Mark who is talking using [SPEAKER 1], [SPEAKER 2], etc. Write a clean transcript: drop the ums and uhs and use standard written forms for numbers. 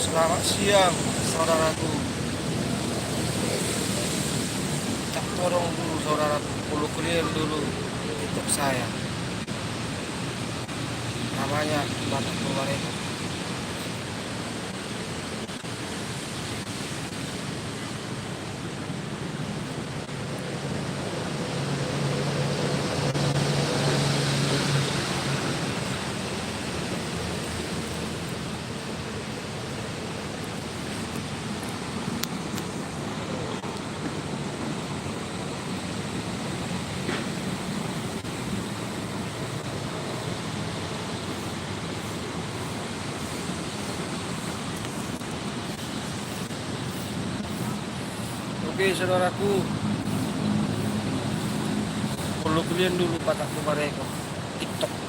[SPEAKER 1] Selamat siang, saudaraku. Tak tolong dulu, saudaraku. Follow kalian dulu TikTok saya. Namanya Batak Pemareko. Oke, saudaraku. Follow kalian dulu Batak Pemareko TikTok.